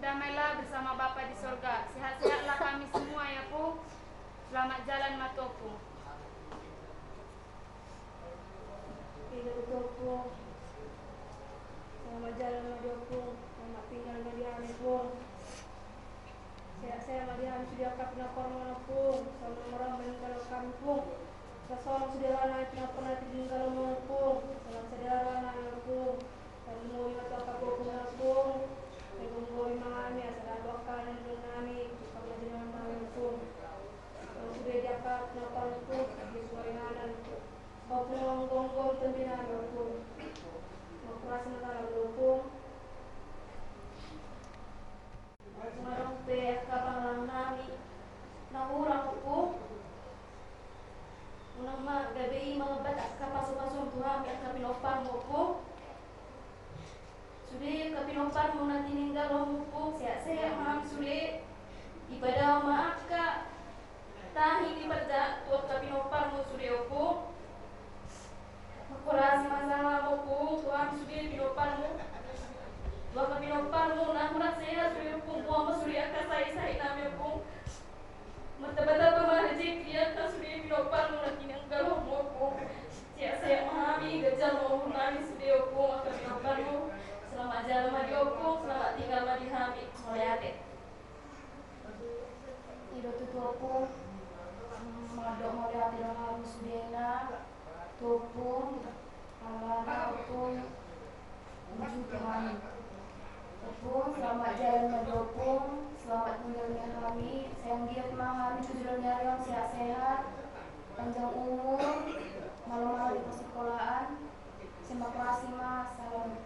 Damailah bersama Bapa di sorga. Sehat-sehatlah kami semua ya Pu. Selamat jalan Matopu. Tidak Matopu. Selamat jalan Matopu. Selamat tinggal Madiami Pu. Sehat-sehat Madiami sudah kapna korma Pu. Selamat meramban kalau kami Pu. Seseorang sederhana itu pernah tinggal Pu. Salam sederhana Pu. Dan mau mata kapu Pu. Mengungkoi mangani asal bakal dan nami kalau jangan nami pun kalau sudah dapat napal pun di suaranan kau pengonggong tendina pun operasi negara pun marong pe kapang nami nahurang pun unang ma gabi mga batas kapasok-pasok Tuhan at kapinopang mo po. Sudah kapinopar mo na tininggal mo po sehat-sehat maham sudah ibadah maaf kak tahi di perja tuat kapinopar mo sudah po makurasi masalah mo po tuan sudah pinopar mo dua kapinopar mo na kurang sehat sudah po buang mo sudah akan saya namin po mata-mata pemahajik dia kan sudah pinopar mo na tininggal mo po sehat-sehat mahami gajah mo nami sudah po kapinopar mo. Selamat jalan madi opung, selamat tinggal madi hamid, mulai ate. Ido tutu opung, madok mulai ate dong habis dena, topung, alana opung, uju kami. Opung, selamat jalan madi opung, selamat tinggalnya kami. Sayang dia kemang kami, tujuannya yang sehat-sehat, panjang umur, malam-malam di sekolahan. Terima kasih mas, salam.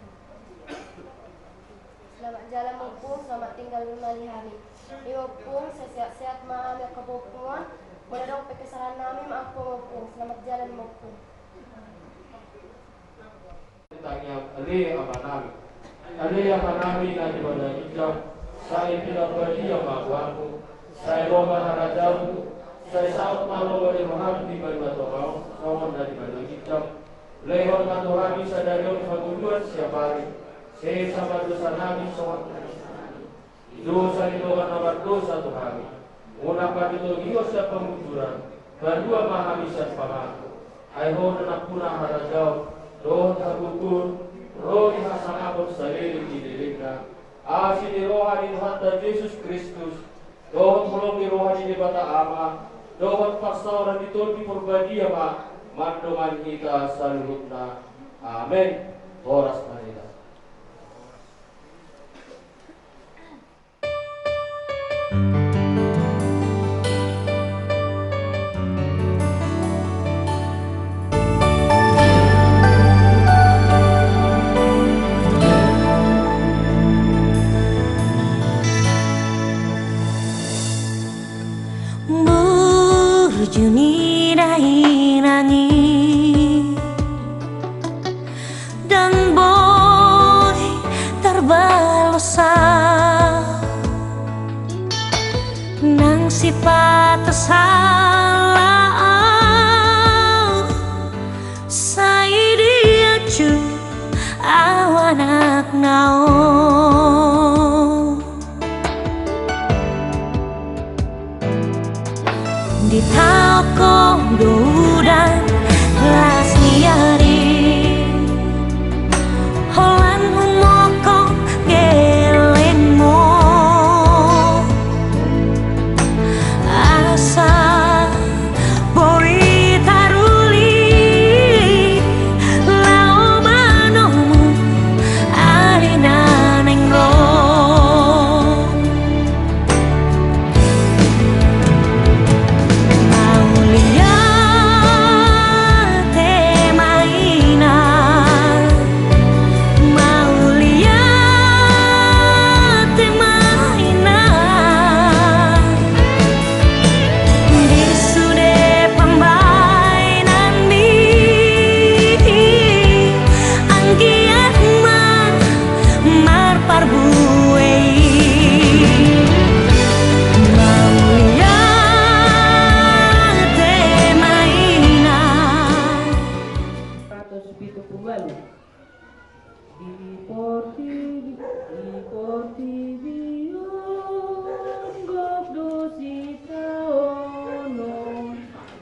Selamat jalan Opung, selamat tinggal di hari. Di Opung, sehat-sehat maham yang kepopungan. Boleh dong kesalahan nami maaf Opung. Selamat jalan Opung. Tanya Ali apa nami nanti pada hijab. Saya tidak berdia makwaku. Saya lomba harajamu. Saya saat malu oleh Muhammad di balik batu kawan dari pada hijab. Lehor matuhami sadarion faguduan siapa hari. Saya sama dosa nami soal dosa itu nomor dosa Tuhan. Munafat itu gios ya pengujuran. Kedua mahamisan pamaku. Aiho dan puna harajau. Doh tabukur. Roh hasan abon saliri di dirinya. Asi di rohani Tuhan Yesus Kristus. Doh mulung di rohani di bata ama. Doh pasauran di tol di purbadia ma. Mandoman kita salutna. Amin. Horas manila. Berjuni dahi nangis dan boy terbalosa nang sifat salah saya dia cu awanak naon di toko dudan las niari holan humoko gelenmo asa bori taruli lao manomu arina nengro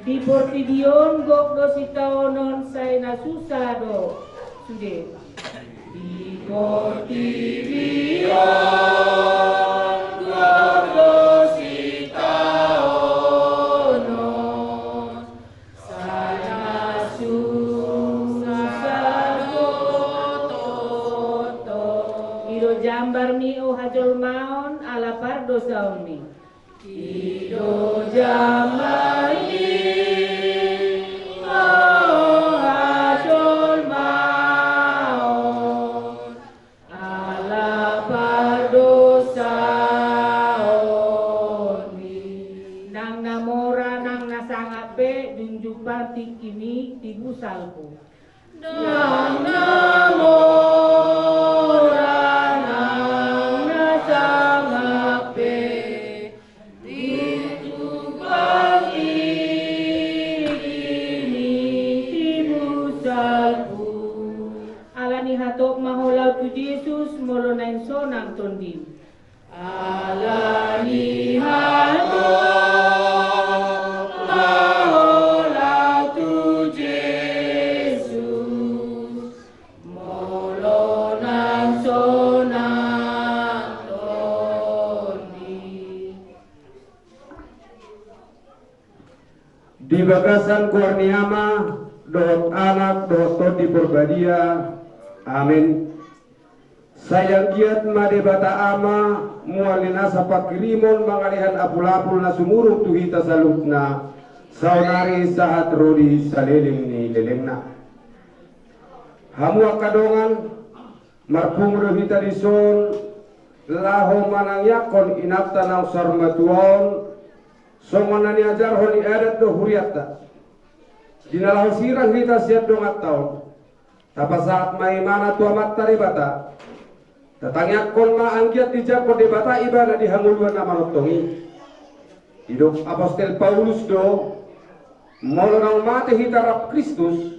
Di Portidion gok do sitaonon say na susado sude. Di Portidion gok do sitaonon say na susado toto. Iro jambar mi o hajol maon ala pardo sauni. Iro jambar mi kini tibu salku nang namora nang nasangape tibu pagi kini tibu salku alani hatok maholau tu Yesus molo nain sonang tondi alani hatok di bagasan kurniama dohot anak dohot todi berbadia amin sayang giat made bata ama mualina sapakirimon mangalihan apul-apul na sumurung tuhita salutna saunari saat rodi saliling ni lelengna hamu akadongan marpung rohita dison laho manang yakon inapta nang sarmatuon songonani ajar honi adat do huriatta dinalau sirang kita siap dong atau tapa saat mai mana tua mata debata tatangnya kon ma angkiat dijak kon debata ibadah di hanguluan nama notongi hidup apostol Paulus do molonang mate hita rap Kristus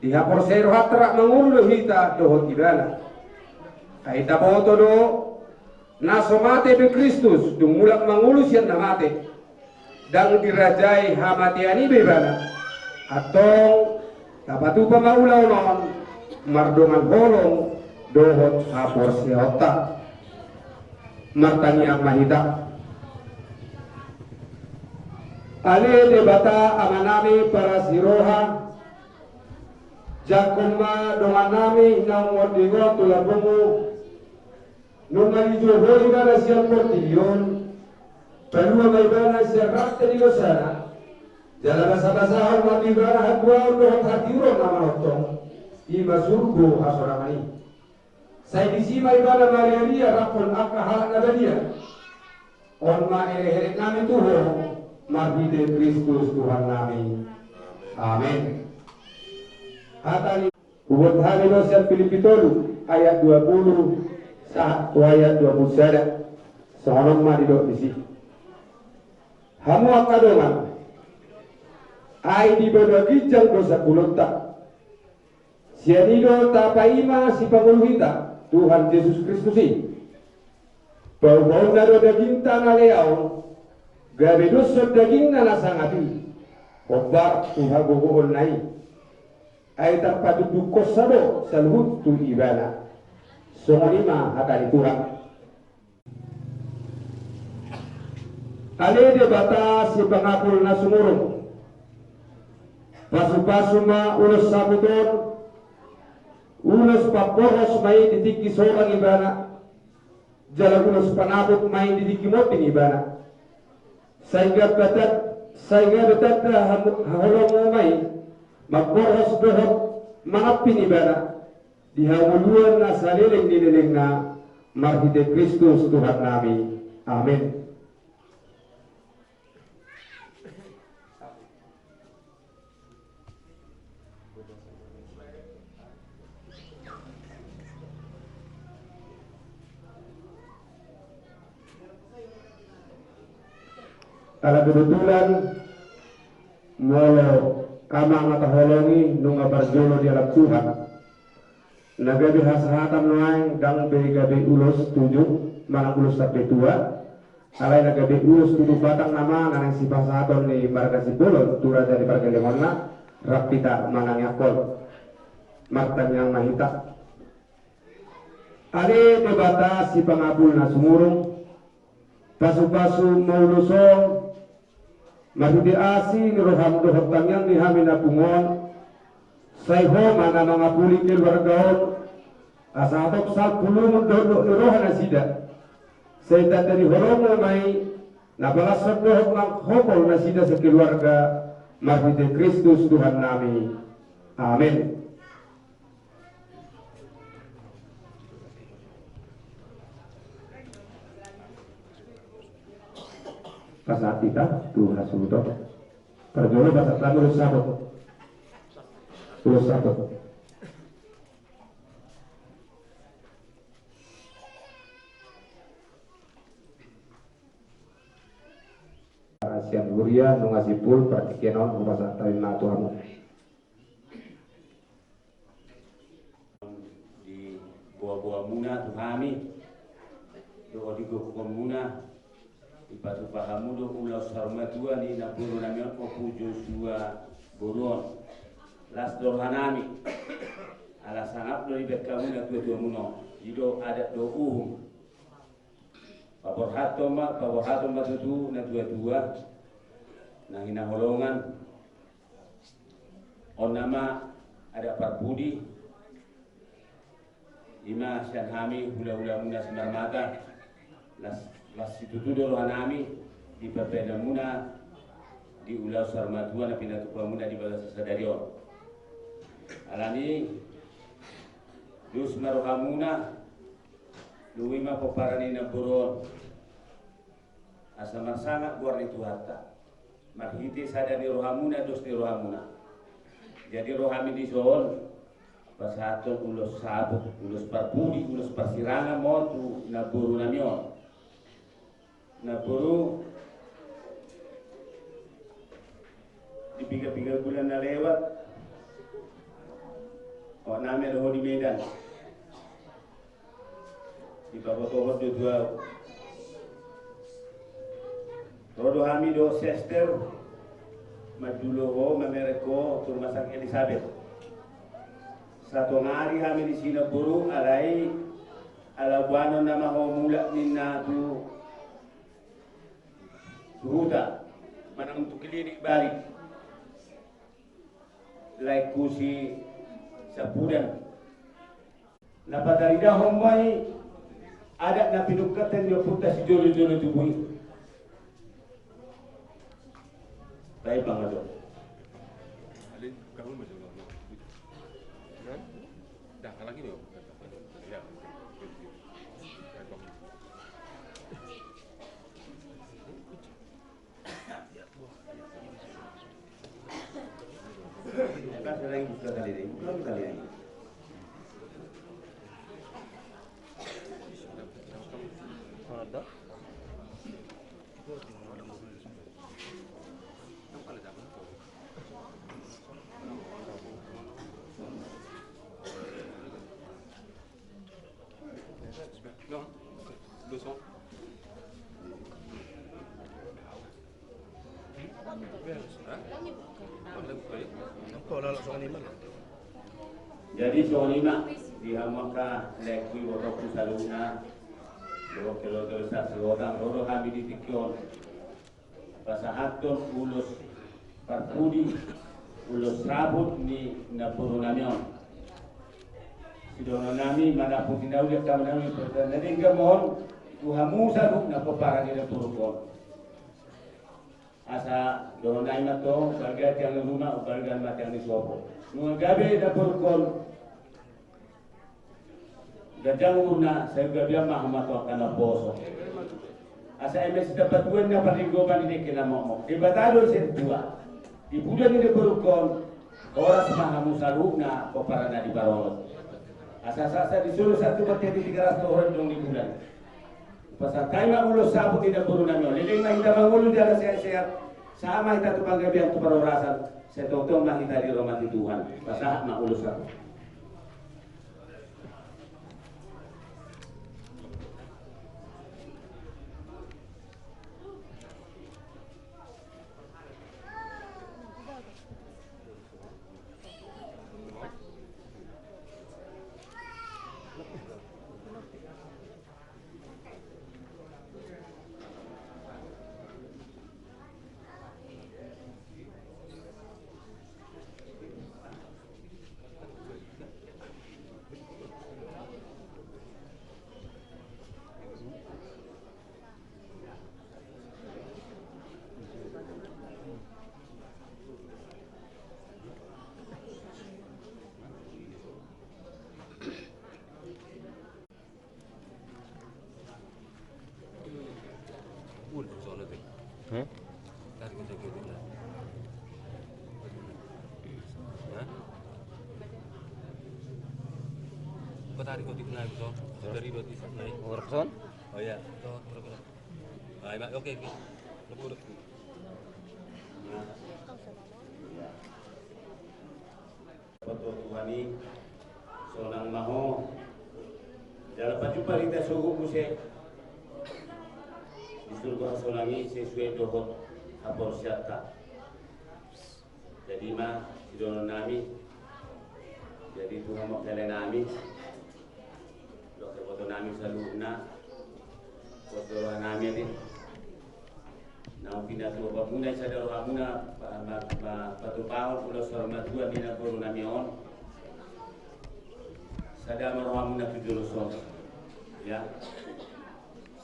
di hapor sero hatra mangulu hita do ibadah kaita boto do naso mate be Kristus dung mulak mangulu siat na mate dan dirajai hamatiani bebana atau tapatu pamaulau non mardongan holong dohot hapor seota martanya mahita ale debata amanami para siroha jakuma dongan nami nang mordigo tulabumu numali johori gara siang portilion Perlu maibana siarat di sana, jalan basa-basa hormat ibana hakwa dohot hatiro nama notong, iba surgu asoramani. Saya disima ibana Maria rapon akahal nabadia, on ma ere kami Tuhan, mahide Kristus Tuhan nami, amin. Hatani ubud hari dosen Filipitolu ayat 20 ayat 21 seorang madidok di sini. Hamu akadongan ai di bedagijang dosa kulota sianido tapaima si panguluhita Tuhan Yesus Kristus ini bau-bau nado daging tanah leau gabe dosa daging nana sangati obar Tuhan gogoon nai ai tanpa duduk kosado salhut tu ibana songonima akan dikurang ale de bata si pangapul na sumurong pasu-pasu ma ulos sabuton ulos paporos may ditiki sorang ibana jalan ulos panabot may ditiki moting ibana sehingga betat halong mo may magporos dohot manapin ibana dihawuluan na saliling nililing na marhide Kristus Tuhan nami amin. Kalau kebetulan molo kamang mataholongi nung abarjolo di alam Tuhan nagabi hasahatan noai dang gabi ulos 7 manang ulos sampai 2 alai nagabi ulos 7 batang nama nanang si pasahaton ni marga si bolon tura dari marga lemonna rapita manang yakol martang yang mahita ale debata si pangabul na sumurong pasu-pasu maulusong mahidi asi ni roham dohotang yang nihamina pungon sayho mana mga puling ni wargaon asatok sal pulungan dodo ni rohan na sida sayta dari horomo may nabalasot dohot ng hokol na sida sa keluarga mahidi Kristus Tuhan nami. Amin. Pasat kita Tuhan subuto perjolo pasat lalu urus sabot Asian Guria nungasipul pertikienon pasat tawin na Tuhan di buah-buah muna tuhami do odigo muna ipatu pahamu do ulau sarmatua ni napuru namion opu Joshua Boron las dorhanami ala sangat do ibet kamu na tua muno ido adat do pabor hatoma tutu na tua na hina holongan on nama ada parpudi ima syanhami hula-hula muna semar mata las itu dulu anami di papeda muna di ulau sarmatua na pinatu muna di balas sadarion alani dus marohamuna luwima poparani na buron asa marsanga buar itu harta marhiti sadani rohamuna dus di rohamuna jadi rohami di sohon pasaton ulos sabuk ulos parpudi ulos parsiranga motu na buru namion na buru di 3 bulan na lewat o nami ada di Medan di bawah do dua rodo hami do sester majuloho mamereko tur masak Elizabeth satu hari kami di sini buru alai alabuano nama ho mula minna tu Huda manang untuk klinik bari lai kusi sapudan napadarida homai ada na pinukatan yo puta si jolo-jolo tubuhi baik bang ado alin kamu masuk kan dah lagi dong ya Kan sering buka kali ini, bukan kali ini. ada non, 200. Jadi soalnya di hamaka lekui waktu saluna, dua kilo dosa selotang rodo kami di tikion, pasahaton ulus parpudi, ulus rabut ni napuru namion. Sidono nami mana putin dau dia kami nami pertanda. Nanti enggak mohon tuhamu sabu napopara di napuru kon. Asa dono nai mato barga tiang rumah barga matiang di sopo. Nunggabe napuru kon. Gajang urna saya gabia Muhammad wakana boso. Asa MS dapat duan na paringgoban ini kena momok. Di batado sen dua. Di bulan ini berukon oras mahamu saluna peparana di barolot. Asa-asa disuruh satu berarti 300 orang dong di bulan. Pasal kaima ulo sabu tidak berunamyo. Liling na kita mangulu di atas sehat-sehat. Sama kita tu panggabian tu perorasan. Setotong mah kita di rumah di Tuhan. Pasal mak ulo sabu. Batari ko di kenal ko. Dari dua tiga naik. Orang person? Oh ya. Tuh, berapa? Ah, oke. Lebur. Foto Tuhani seorang maho dalam jumpa kita suhu musik di surga solangi sesuai dohot habor syata. Jadi mah sidono nami jadi Tuhan mau kalian nami dokter foto nami saluna foto nami ini na pindah tu babuna sadaro hamuna patu paul ulo sorma dua mina koru namion sadama hamuna tujuh son ya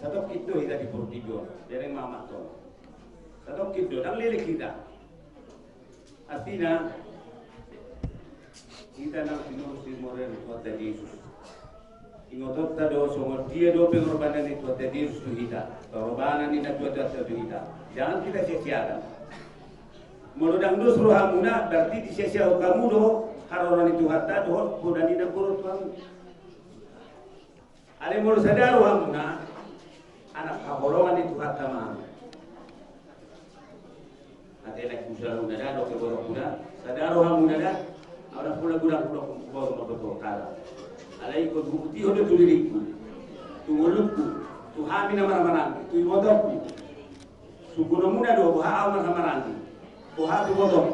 satu kito kita di Portigo dereng mama to satu kito dang lele kita artinya kita nang tinur si moren kota Yesus ingotot tado songo dia do pengorbanan itu kota Yesus tu kita pengorbanan ini tu tu kita. Jangan kita sia-siakan. Meludang do suruh hamuna berarti disia-sia kamu do haroran itu hatta do kudan ina kurut kamu. Ale mulu sadar hamuna anak haroran itu hatta mah. Ada nak usaha ada do ke borok kuda sadar hamuna dah orang pula gudang borok borok kala. Ale ikut bukti hodo tu diriku. Tu mulutku, tu hamina maramaran, tu modokku. Sukuno muna do buha awan hamarangi buha tu bodong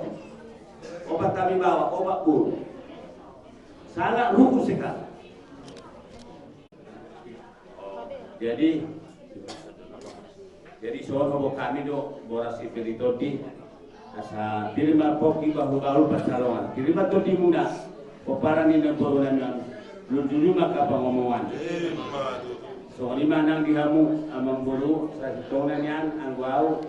obat kami bawa obat pun sangat ruku sekali jadi soal hobo kami do borasi peritodi asa firma poki bahu baru pasalongan firma to di muda oparani na borunan lujuru maka pengomongan so ni manang dihamu amang buru sa tonan yan ang guau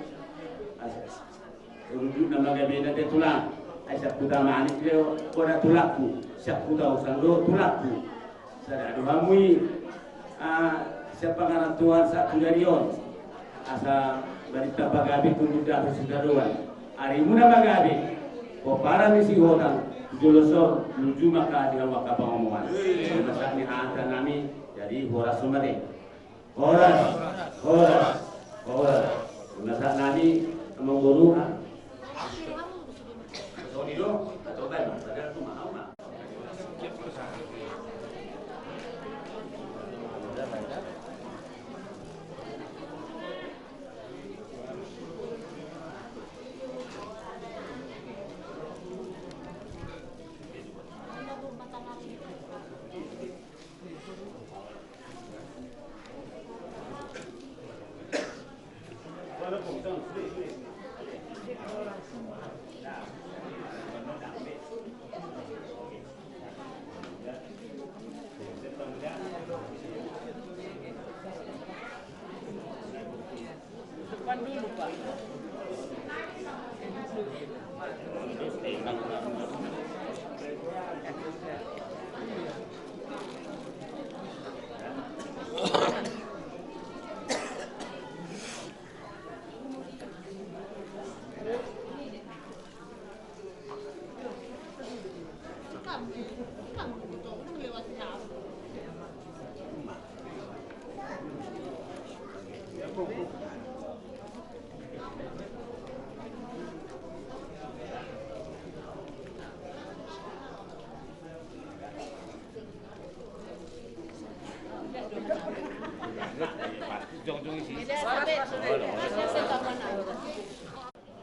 rujuk nama gabena de tulang ay sa puta mani leo ora tulakku sa puta usang do tulakku sa dihamui sa pangaran Tuhan sa tudarion asa barita bagabi tunduk dah sedaruan ari muna bagabi ko para ni si hodang julosor luju maka dihamu ka pengomongan masa ni anta nami jadi horas sumare Horas. Nasa nani among guru. So dito, atau ba? Padahal tumahaw na.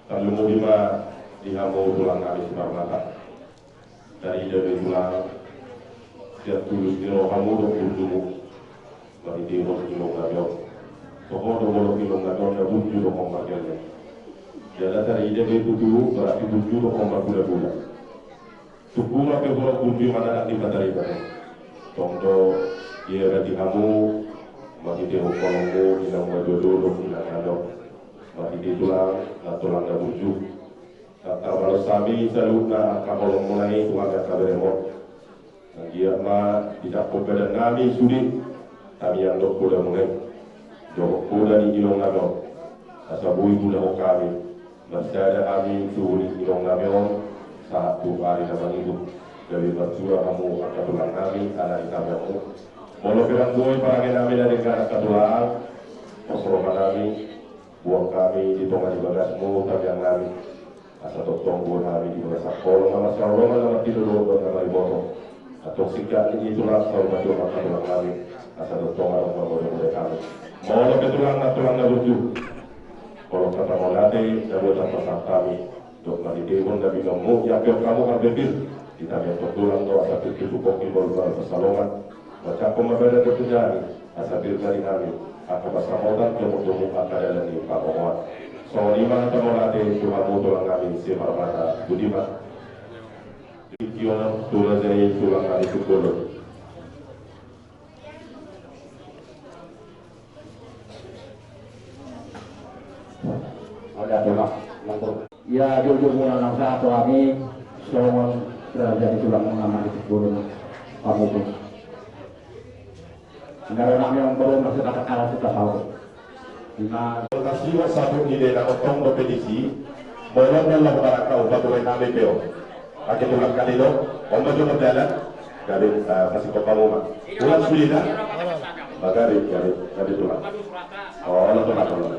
Kami mudima dihamu tulang kami semarmata dari dari tulang setiap tulus kilo kamu do bunjumu bagi diro kilo ngabiok toko do bolo kilo ngabiok da bunju do kombar gelle jada dari ide betu dulu berarti bunju do kombar gula tukuma ke bolo bunju mana nak dibatari bare tongdo ia berarti kamu bagi diro kolonggo hilang majodo do hilang ngabiok bagi di tulang da bunju kalau sami salutna kalau mulai tuang kata beremot dia ma tidak popeda nami sudi kami yang dok kuda mulai dok kuda ni ilong nado asabui kuda kami masada kami sudi ilong nado saat tu hari dalam itu dari berjura kamu katulang kami anak ikamu molo pirang buoy parangin namin dari anak katulang posroman kami buang kami di tonga di bagasmu tabiang kami asa totong buang kami di bagasak kolong nama sarolongan nama tidur dan nama iboto atau sikap ini itulah sarolongan nama katulang kami asa totong arang memulai kami molo ketulang katulang nabuju kalau kata molate dari tanpa kami untuk mendidikun dari kamu yang kamu akan bebir kita yang tertulang doa satu tujuh koki baru pesalongan macam pembeda terjadi asal dari kami akan bersamotan kemudian akan ada di pakohan so lima temolate Tuhan tulang kami si Marmata Budiman Dikiono tulang dari tulang kami Sukolo ada tolak ya jujur mengenang satu kami selama terjadi tulang mengaman di sebelum kamu pun negara kami yang belum masih kata kalah kita tahu lima lokasi satu ide na otong do pedisi bolong na lang para kau patuloy na beo akin tulang kanilo omba jo magdalan dari kasih kau kamu mah ulang sulina magari dari tulang oh lo tulang kalau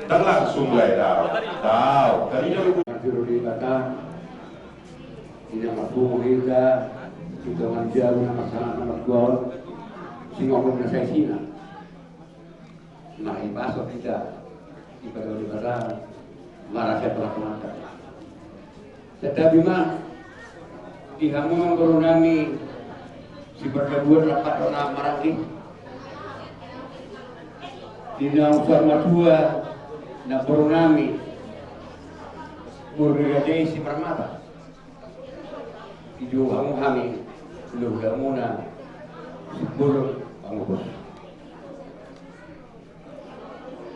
dan langsung lah tahu dari dulu di kata tidak mampu hingga kita menjauh nama salah nama gol sehingga saya sina nah ibasok kita ibadah marah saya telah mengatakan tetapi mah dihamu mengkorunami si perkebuan rapat orang marah ini tidak usah madua na korunami murgade si permata Ijo kamu kami belum muna sebelum kamu bos.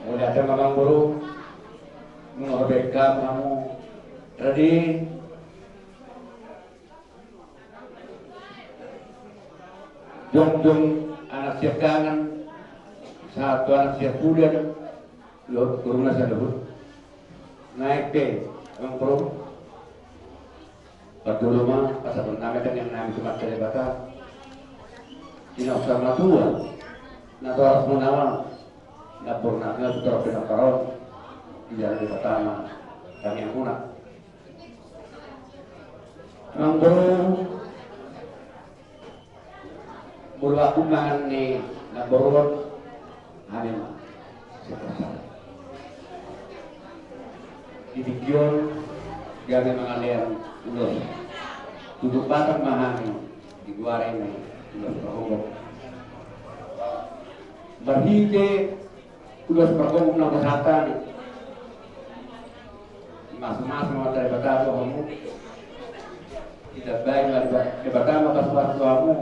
Mulai ada mamang guru mengabaikan kamu tadi jong anak siap kangen satu anak siap kuda lo turunlah saya dulu naik deh mamang guru Patuloy mah pasal pertama kan yang namin cuma dari bata inausap na tua naturas mo naman napurna nga sutra pinakaroon iyan di pertama kami yang muna ang buru aku mangan ni naburun hanim dibigyon gami mengalir ulos duduk batang mahami di luar ini ulos berhubung berhide ulos berhubung na kesehatan masing-masing dari batang kamu tidak baik dari batang atas suatu kamu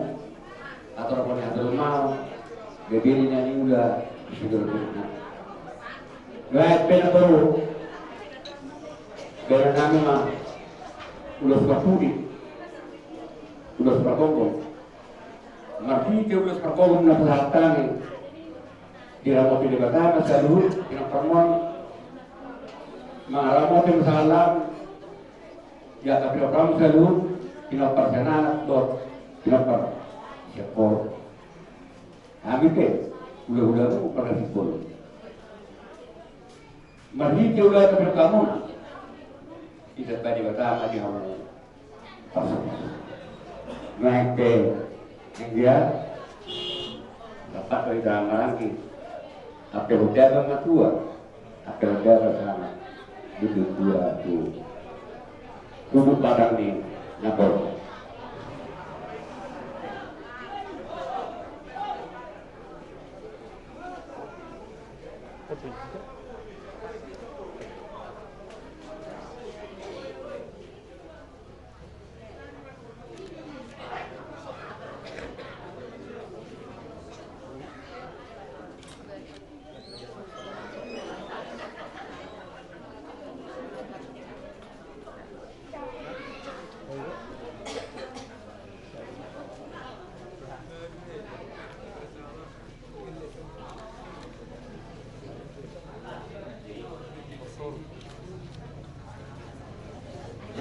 atau orang yang terlalu bebirinya ini udah sudah benar baik benar baru benar kami mah ulos berpudi, ulos berkongkong. Marti ke ulos berkongkong na perhatian di ramot di batang selalu yang permon mengaramot yang salam ya tapi orang selalu tidak persenan dot tidak per siapor. Kami ke udah tu pernah sipol. Marti ke udah tapi kamu tidak tadi batang di hamu naik ke India dapat dari dalam lagi apa udara matua apa udara sana duduk dua tu duduk badang ni napor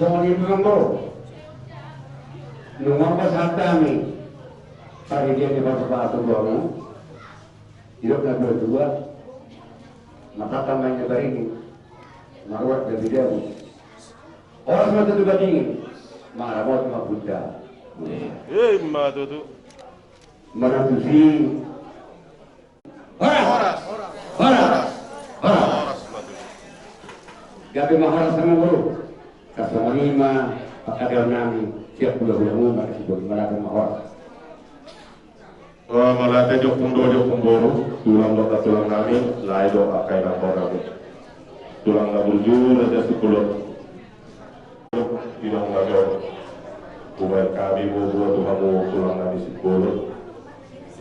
Jangan ibu kamu, kami pagi dia di bapak atau kamu hidup na dua maka kamanya ini marwat dari dia orang semua juga dingin marwat ma Buddha ma tu menantusi horas gabi maharas sama guru kasama lima pakadal nami siap bulan umum masih boleh melakukan maharas malate jok kumboro tulang dokter tulang nami lai do akai na kami tulang na burju raja sekulot tulang na gor kumail kami buat tulang nami sekulot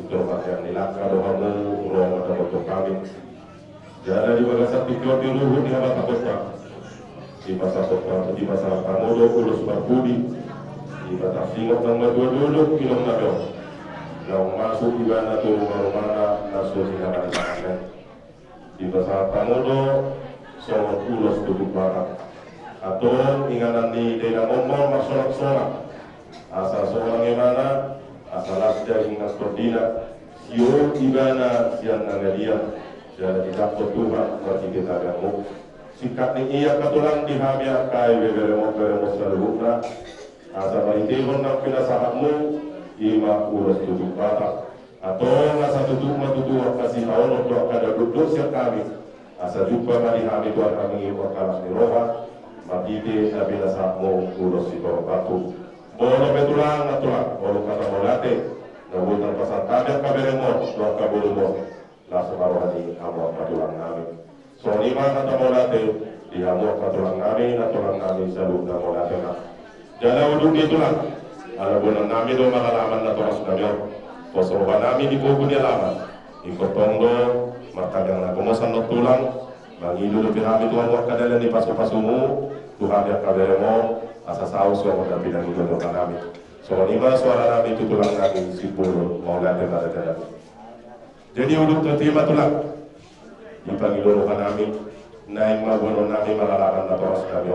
itu bagian nilaka do kamu ruang ada foto kami jadi di bagian satu kilo di luhur di habat kota di pasar Kamodo Ulus Barbudi di Batak Singok nomor 22 kilo Nagor yang masuk di mana turun rumah nasul singaran sangat di pasar Kamodo Songot Ulus Duduk Barat atau inganan di daerah Momor masorak-sorak asal seorang gimana asal asja ingat berdina siur ibana siang nangadian dan tidak Tuhan berarti kita gamu sikat ni iya katulang dihamia kai beremo salubna asa barintehon nak pina sahatmu ima urus tujuh batak atau ngasa tutup matutu kasih haon untuk kada duduk siap kami asa jumpa mari kami tuan kami wakalas ni roha matite nabila sahatmu urus itu batu bono betulang atulang bono kata molate nabutan pasal kabel beremo doa kabulumo langsung arwahani amor katulang kami so lima kata molate di amor katulang kami selalu na molate na jala udung itulah ala bulan kami do makalaman na tomas kami posoba kami di buku dia lama ikut tonggo makagang na kumasan no tulang mangilu lebih kami tuang wakadala di pasu-pasumu Tuhan yang kaberemo asa saus yang udah bilang itu doa kami so lima suara kami itu tulang kami sipul molate na ada jadi untuk terima tulang dipanggil rohan kami naik magono nami malalakan na toras kami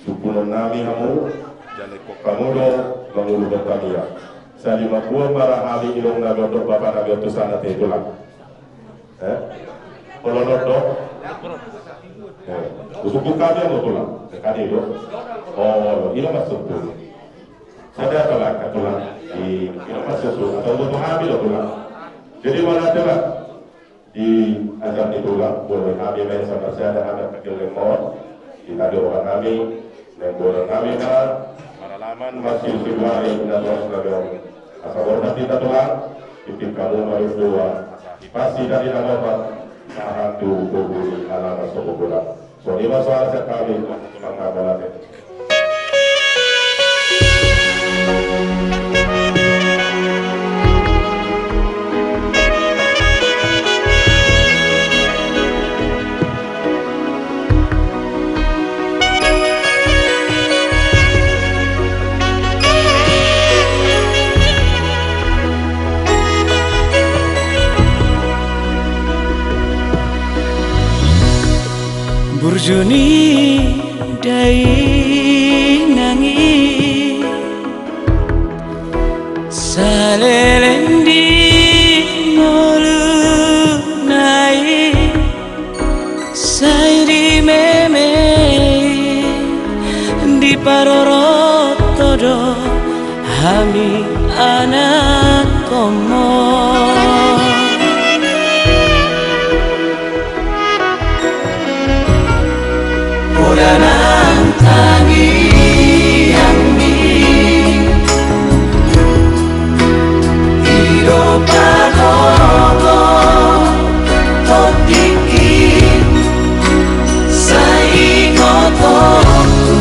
supunon nami kamu dan kamu do mengulur kami ya sa lima buah para kami ilong nabi untuk bapak nabi untuk sana tulang kolonot do suku kami yang tulang sekali do oh ini masuk tulang saya tulang di ini masuk tulang atau untuk kami do tulang jadi mana coba di ajar ditulang boleh kami main sama saya ada anak kecil lemot kita di orang kami dan orang kami kan pengalaman masih Februari dan terus lagi asal orang kita tulang titip kamu harus dua pasti dari nama tahan tuh kubur alam masuk kubur so lima soal sekali tulang kabalat Burjuni dai nangi salelendi molu nai sairi meme di paroro todo hami anak komo Ulanang tangi yang mi hidup pagogo totiki sai kotoku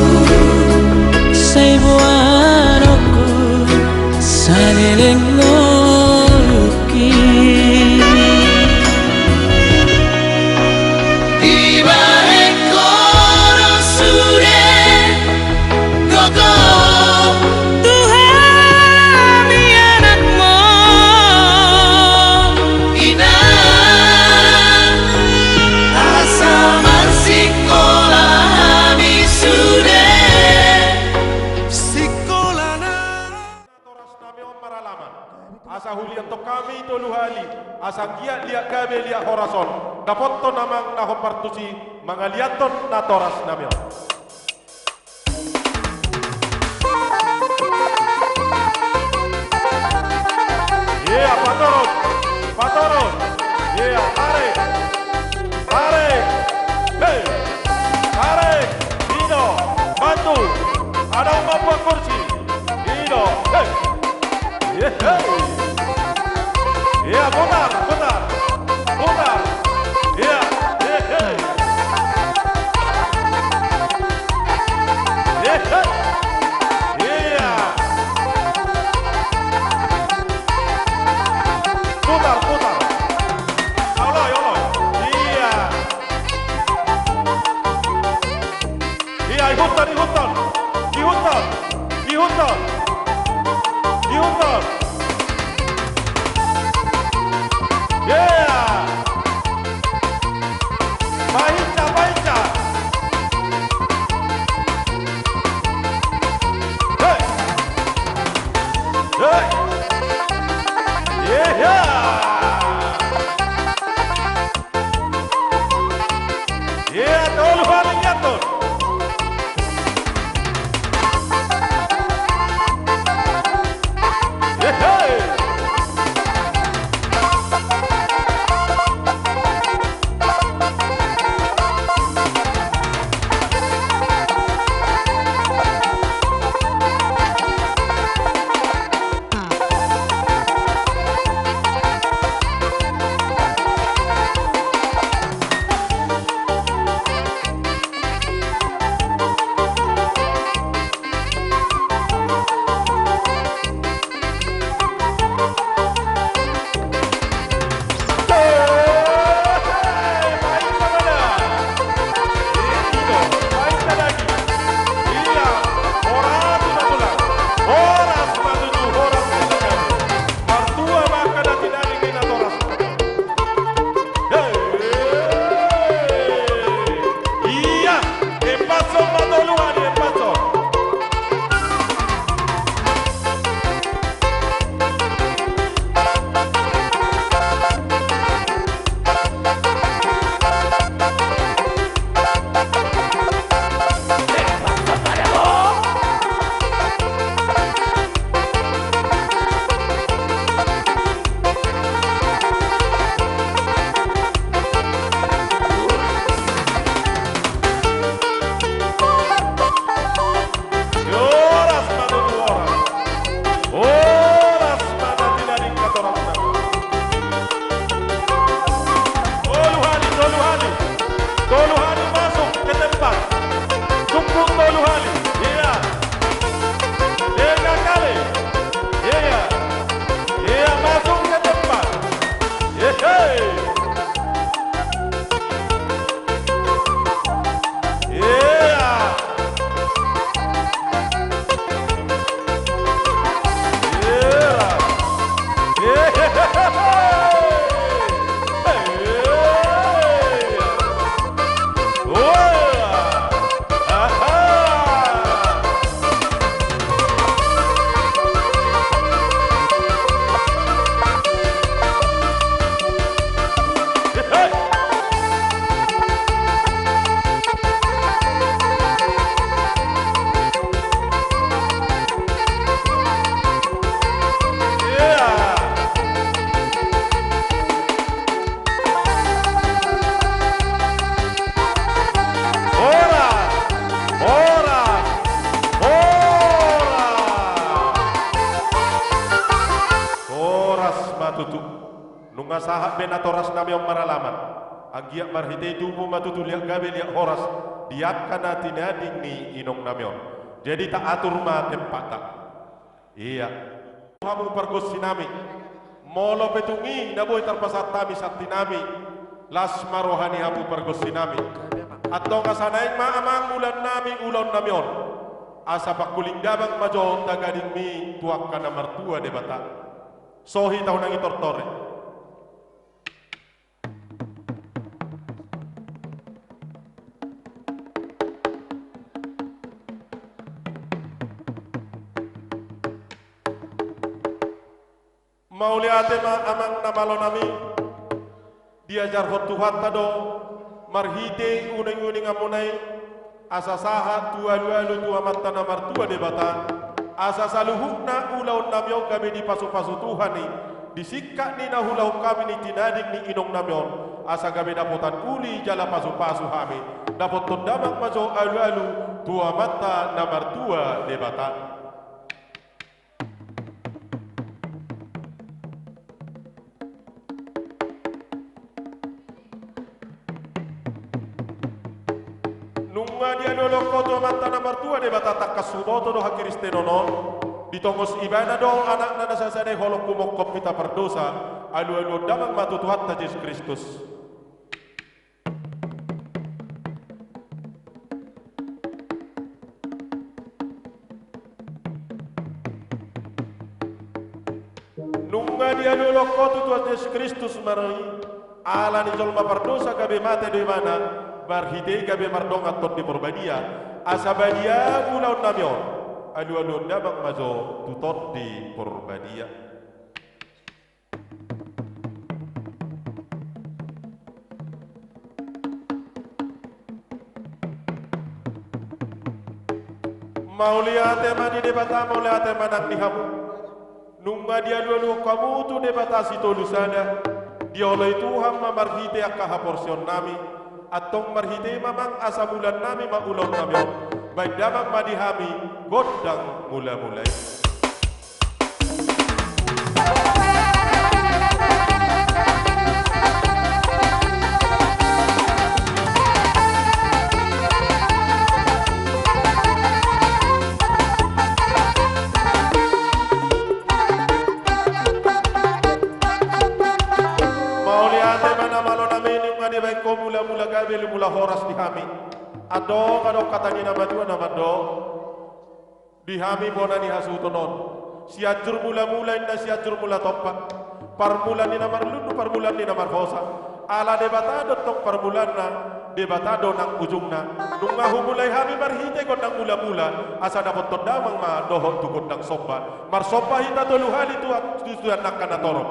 sai buanoku saleleng loluki maralaman. Asa hulian to kami to luhali. Asa giat liak gabe liak horason. Dapat to namang nahopartusi mangaliaton na toras namyo. Yeah, patoron. Yeah, tarik. Hey, tarik. Dino, bantu. Ada membuat kursi. Dino, hey. Yeah, hey. Yeah, putar. Yeah, hey. Yeah, hey. Yeah. Putar. Oloy. Iya. Iya, ikutan. Yeah. Baca. Hey. Yeah. Yeah, tolu balik jatuh. Hey. sahat benatoras nami om maralaman agiak marhite tubuh matutu liak gabe liak horas diak kana tinading ni inong namion jadi tak atur ma tempat tak iya hamu pergos sinami molo petungi na boy terpasat tami sakti nami las marohani hamu pergos sinami atau kasanaing ma amang ulan nami ulon namion asa pakuling dabang majo tagading mi tuak kana mertua debata sohi tahun nang itortore Mauliate ma amang namalonami diajar hotu hatta do marhite uning-uning amunai asa saha tua-lualu tua mata namar tua debata asa saluhukna ulaun namyon kami di pasu-pasu Tuhan ni disikka ni nahulau kami ni tinadik ni inong namyon asa kami dapotan uli jala pasu-pasu kami dapot tondamang maso alu-alu tua mata namar tua debata. Nunga dia nolok koto mata nomor 2 de batata kasuboto do hakiriste nono ditongos ibana do anak nana sasane holok kumokop kita perdosa alu-alu damang matu Tuhan Yesus Kristus. Nunga dia nolok koto Tuhan Yesus Kristus marai ala ni jolma perdosa kabe mate do mana marhite gabe mardonga tot di Purbadia asabadia ulau namyon alu-alu damang mazo tutot di Purbadia. Mauliate mani debata mauliate manang dihamu nunga dia alu-alu kamu tu debata sitolusada dia oleh Tuhan mamarhite akaha porsion nami atong marhite mamang asa bulan nami maulon nami baik damang madihami godang mula-mulai. Mula-mula gabe mula horas dihami ado katanya nama dua nama do dihami bona ni hasutonon siajur mula-mula inda siajur mula toppa parmulan ni namar lundu parmulan ni namar hosa ala debatado tok parmulanna debatado nang ujungna nunga humulai hami marhite gondang mula-mula asa dapot tondamang ma dohon tu gondang sopa mar sopa hita tolu hali tuan nakana torok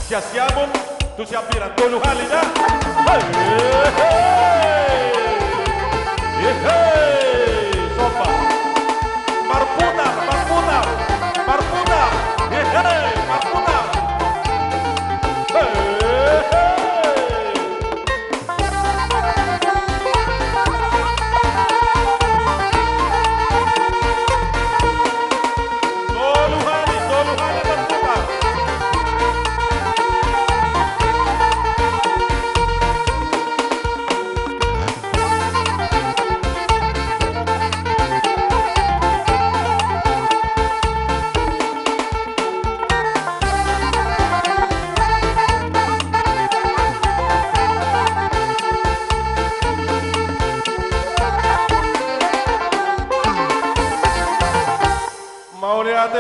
sia-siamun tu siapiran tolu hali dah. Sopa marputar marputar marputar marputar tolu hali marputar.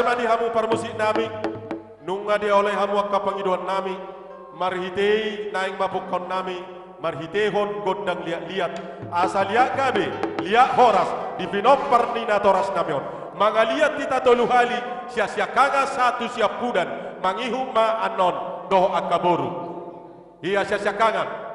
Mani hamu parmusik nami nunga dia oleh hamu akka pangiduan nami marhitei naing mapukon nami marhitehon gondang liat-liat asal liat gabe liat horas di pinompar nina toras namion mangaliat kita tolu hali sia-sia kaga satu siap kudan mangihu ma anon doh akaboru iya sia-sia kangan.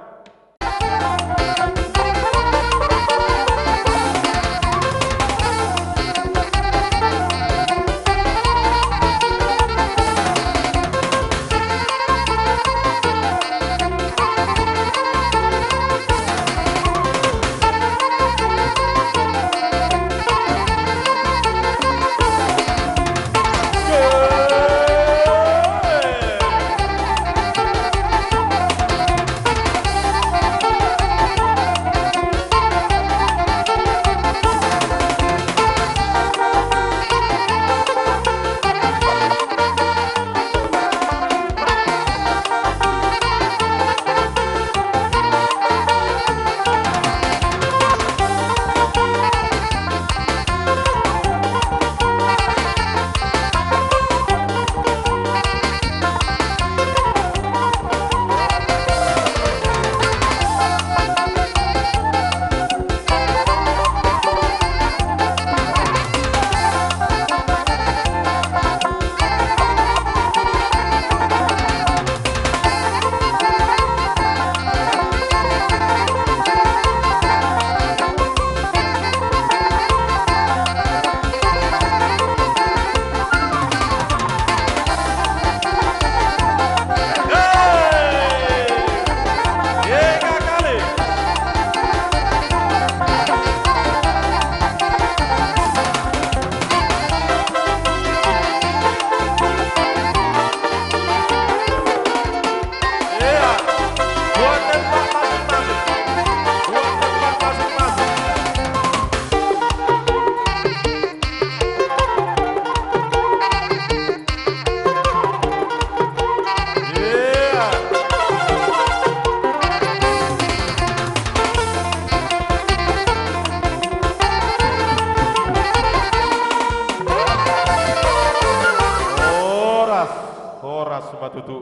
horas matutu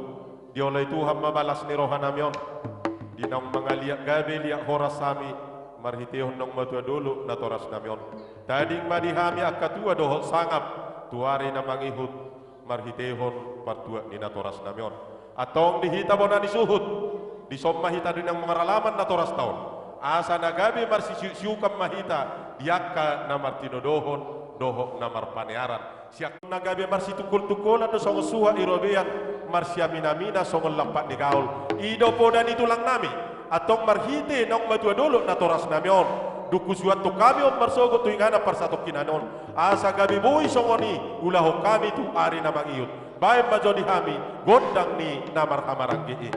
dioleh Tuhan mabalas ni rohanamion dinang mangaliak gabe liak horas sami marhitehon nang matua dulu natoras namion tading madihami akatua dohot sangap tuari na mangihut marhitehon partua ni natoras namion atong dihita bona disuhut disomma hita dinang mangaralaman natoras taon asa nagabe marsi siukam mahita diakka na martino dohok na marpanearan siak nagabe marsi tukul-tukulan do songo suha irobean marsi aminamina songo lapat ni gaul ido podan itulang nami atong marhite nang matua dulu natoras namion duku suatu kami on marsogo tuingana parsato kinanon asa gabi boy songoni ulaho kami tu ari na mangiyut bae majodi hami gondang ni namar hamarang gii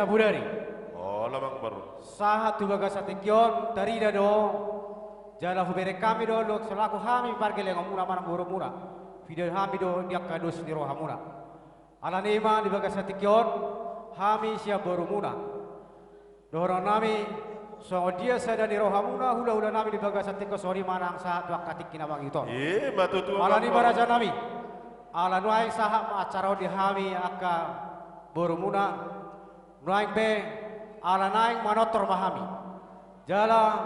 Budari. Oh, lamang baru. Sahat tu baga satikyon dari do jala hubere kami do lo selaku hami pargele ngamura marang mura. Video hami do diak kadus ni roh hamura. Ala nema di baga satikyon hami siap borumuna. Dohoro nami so dia sada ni roh hamura hula nami di baga satikyo sori marang sahat tu akatik kinabang itu. Matutu. Ala ni baraja nami. Ala nuai sahat acara di hami aka borumuna. Naik be ala naik manotor mahami jala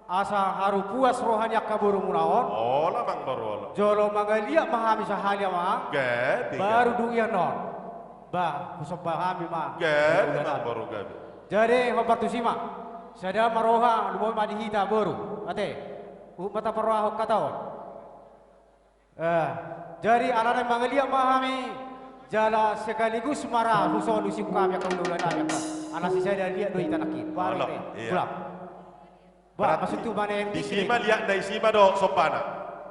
asa haru puas rohani kaburu munaon oh lamang baru jolo mangalia mahami sahalia ma baru duia non ba kusok bahami ma baru gabi jadi hobat sima sada maroha lumoy madihita baru ate mata paroha kataon jadi ala naik mangalia mahami jala sekaligus marah solusi kami akan ulang kami anak saya lihat doi tanakin baru pulang bah maksud tu mana yang di sima lihat dari sima do sopana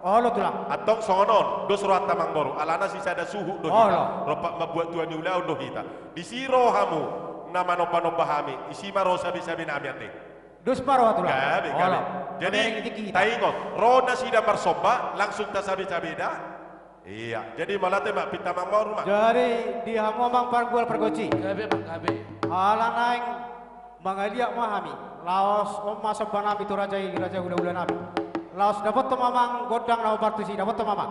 oh lo tulang atau songonon do surat tamang baru alana si ada suhu do hita ropak membuat tuan ulah do hita di siro hamu nama nopa bahami isima rosa bisa binami ate dos paro tulang jadi taingot rona sida marsoba langsung tasabi cabeda. Iya, jadi malah teh mak pita mamau rumah. Jadi dia ngomong pargual pergoci. Gabe bang gabe. Ala naing mangaliak mahami. Laos masuk banam itu raja ulah nabi. Laos dapat tu mamang godang lau bartusi dapat tu mamang.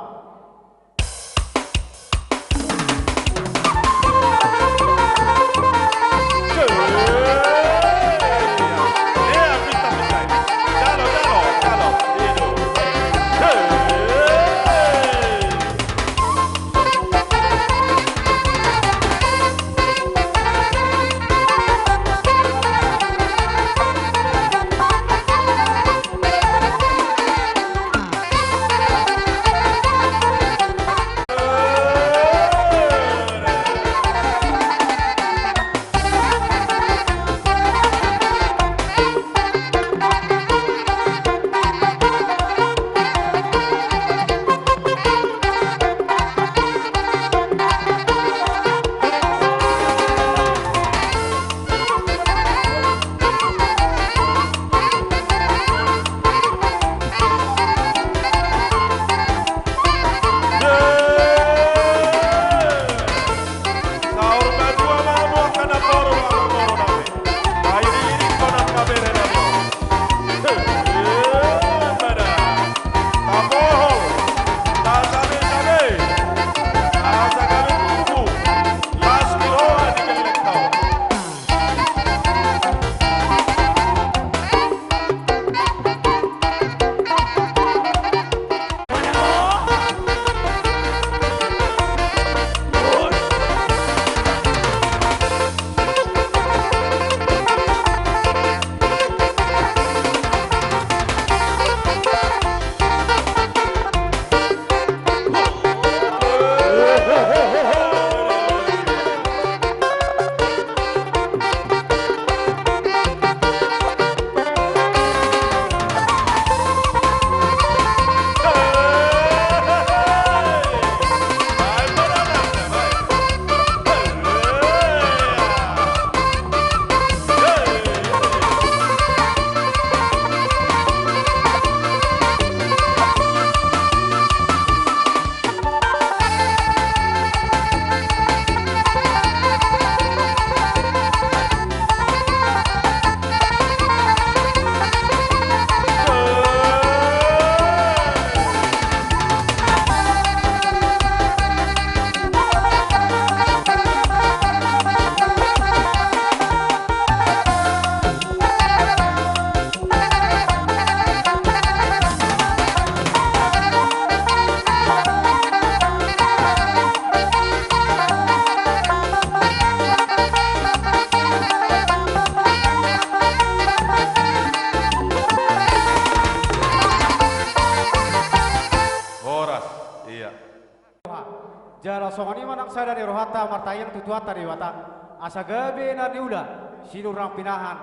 Jala songoni manang sada ni rohata martayan tutuata di wata. Asa gabe na niula sinurang pinahan.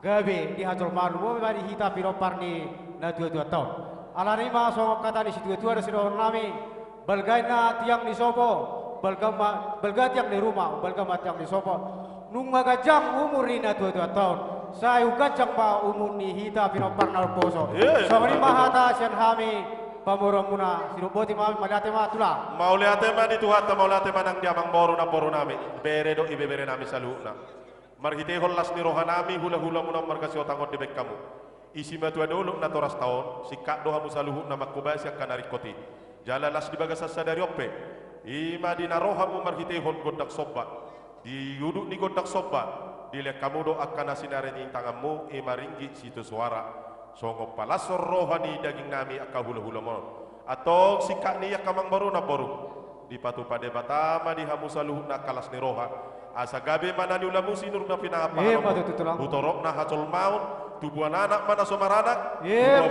Gabe di hajol maru mo bari hita piropar ni na dua tahun. Alani ma song kata ni situa ada sino nami. Balgai na tiang di sopo. Balga tiang di rumah. Balga tiang di sopo. Nung magajang umur ni na dua tahun. Saya ugajang pa umur ni hita piropar na poso. Songoni mahata sian hami. Pamorong muna sinuboti mami malate ma tula. Maulate ma di Tuhan maulate ma nang diamang boru nami bere do ibebere nami saluna. Marhite holas ni roha nami hula-hula muna markasi otangon di bek kamu. Isi ma tuan dulu na toras tahun sikak doha musaluhu na makubasi akan narikoti. Jalalas di bagasasa dari oppe. Ima di naroha mu marhite hon gondak soba. Di yuduk ni gondak soba. Dile kamu do akan nasinare ni tanganmu ima ringgi situ suara. Songo palasor rohani daging nami aka hula-hula mon atau sikak ni yakamang baru na baru di patu pade batama di hamusaluh na kalas ni roha asa gabe mana ni ulamu sinur na pinapa butorok na hacol maun tubuhan anak mana somaranak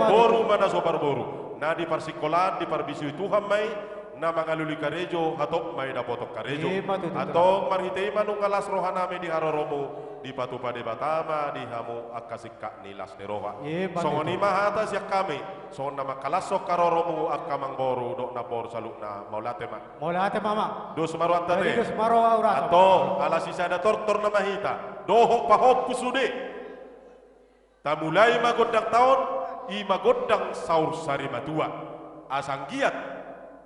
boru mana sobar boru na di parsikolan di parbisi Tuhan mai na mangaluli karejo atau mai na potok karejo atau marhitei manung kalas rohanami di haroromu di patu pade batama di hamu akasikak nilas ni roha songoni mahata siak kami songon nama kalasok karoromu akamang boru dok na bor saluk na maulate mama do sumaru antate atau ala sisa ada tortor nama hita dohok pahok kusude tamulai magodang tahun ima godang saur sari matua asang giat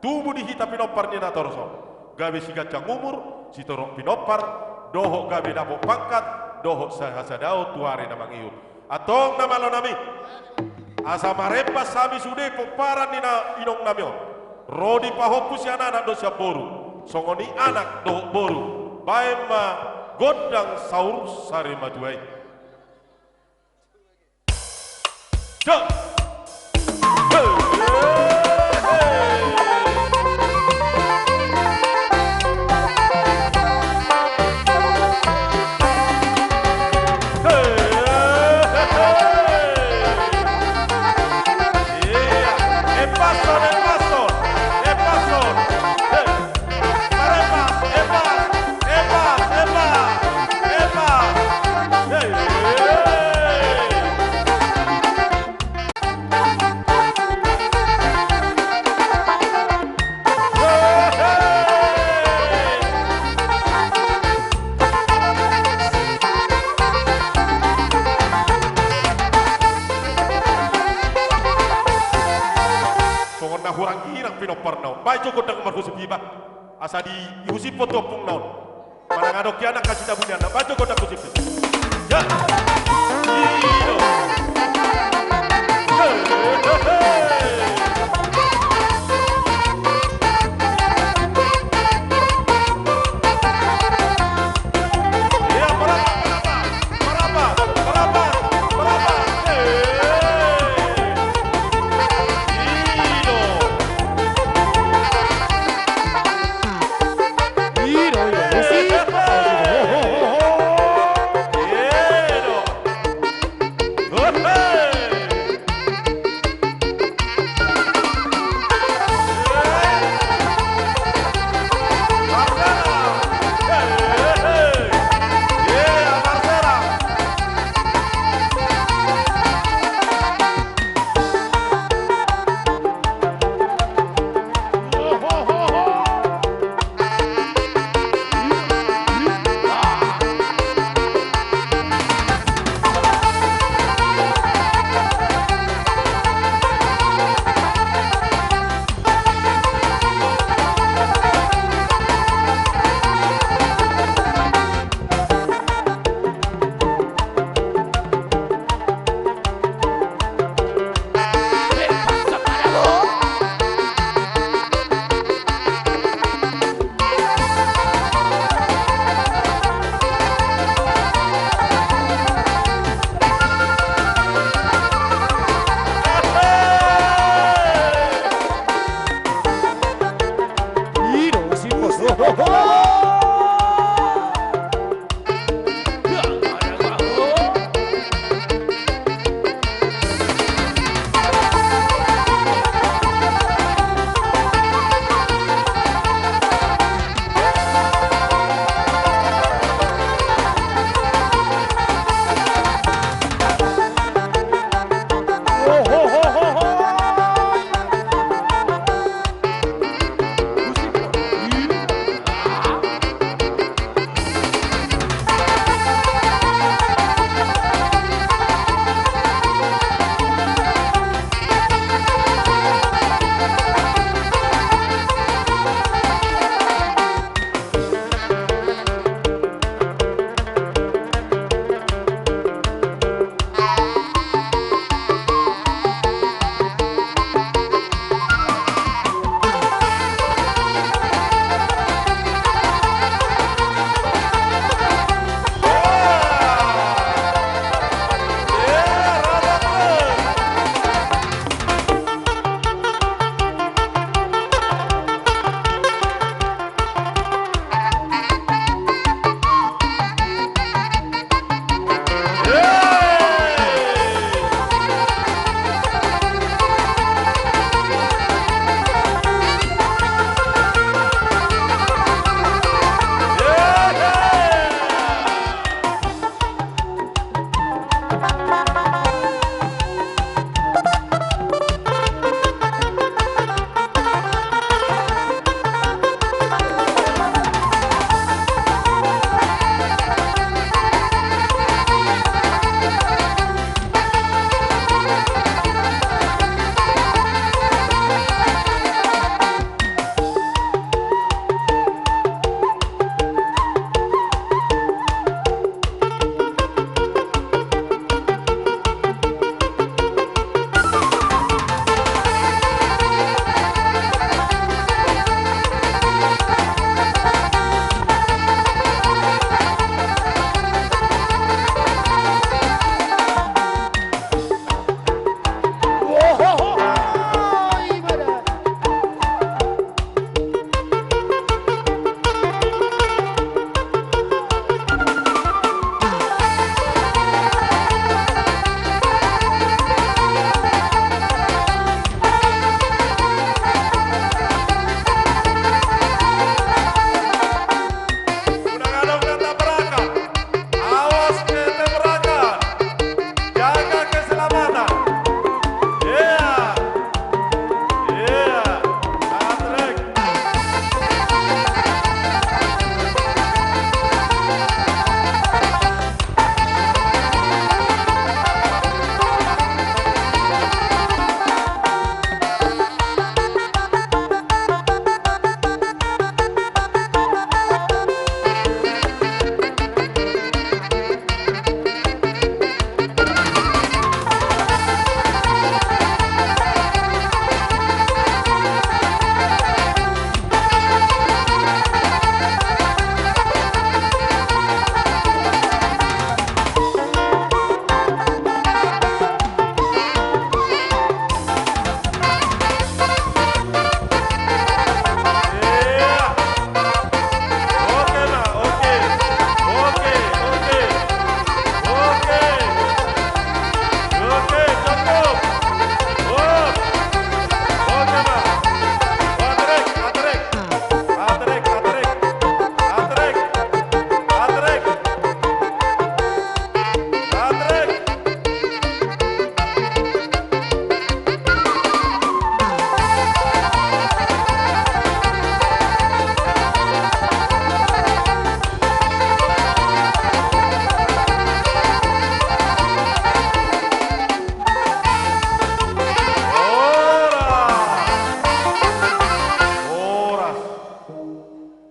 tubuh di hita pinopar ni na torso gabe sigacang umur si torok pinopar dohok gabe dapok pangkat dohok sahasadao tuare namang iu atong nama lo nami asa marepas sami sude poparan ni na inong namio rodi pahok si anak do siap boru songoni anak dohok boru baema godang saur sari maduai asa di iusi potopung naon manang adok anak kasih tabunya anak baca kotak kusip ya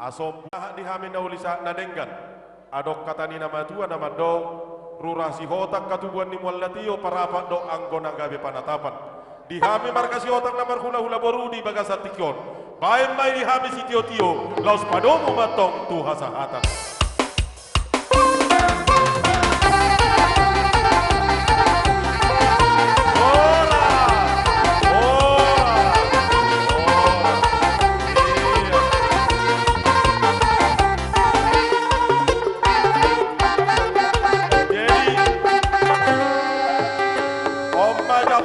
Asom di hami na ulisa na denggan. Adok kata ni nama tua nama do rurasi hotak katubuan ni muallatio parapat do anggon gabe panatapan. Di hami markasi hotak na marhula-hula borudi bagasat tikyon. Bayan may di hami si tio-tio laus padomo matong tuha sahatan.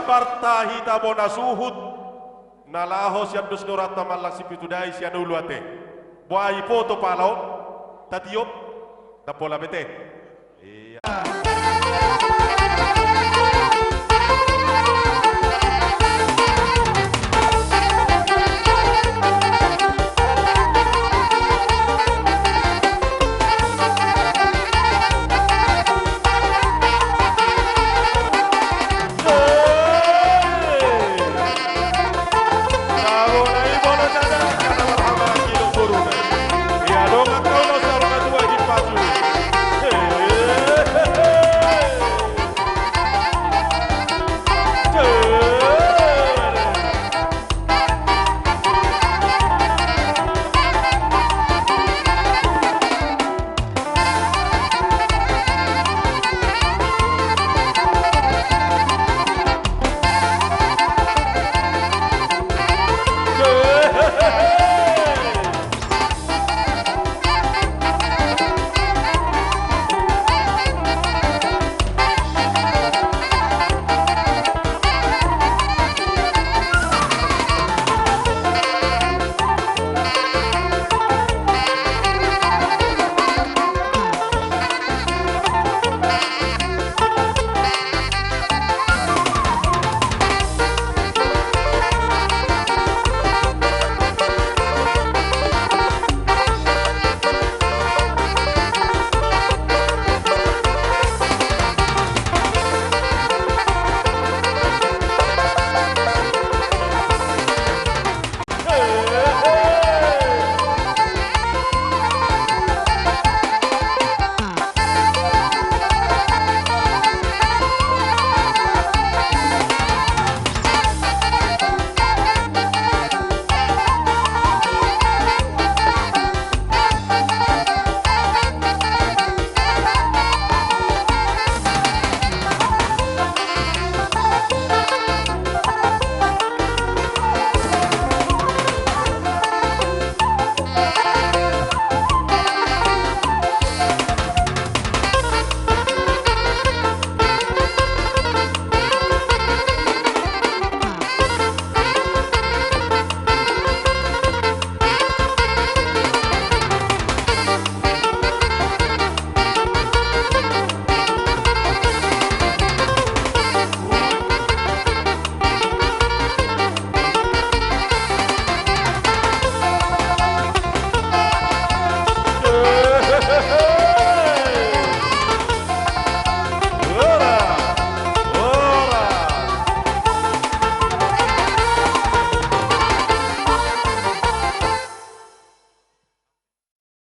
Partahita bona suhud nalaho siap dus dorat tamalak si pitudai si anu luate buai foto palau tatiop tapola bete iya